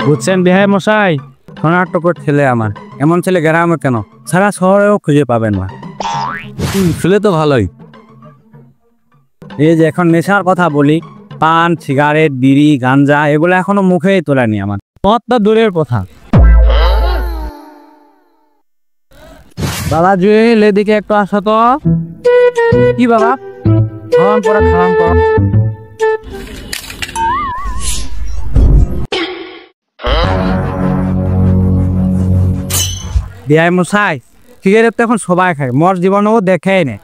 বুঝছেন বিহাই মশাই, কর্ণাটকের ছেলে আমার, এমন ছেলে গ্রামে কেন সারা শহরেও খুঁজে পাবেন না। ছেলে তো ভালোই। এই যে এখন নেশার কথা বলি, পান, সিগারেট, বিড়ি, গাঞ্জা এগুলো এখনো মুখেই তোলেনি আমার, মদটা দূরের কথা। বাবা জুয়েল, এদিকে একটু আসো তো। কি বাবা? খাওয়ান পরে খাওয়ান পর। বিহাই মশাই, সিগারেট তো এখন সবাই খায়, মোর জীবনেও দেখেই নেই।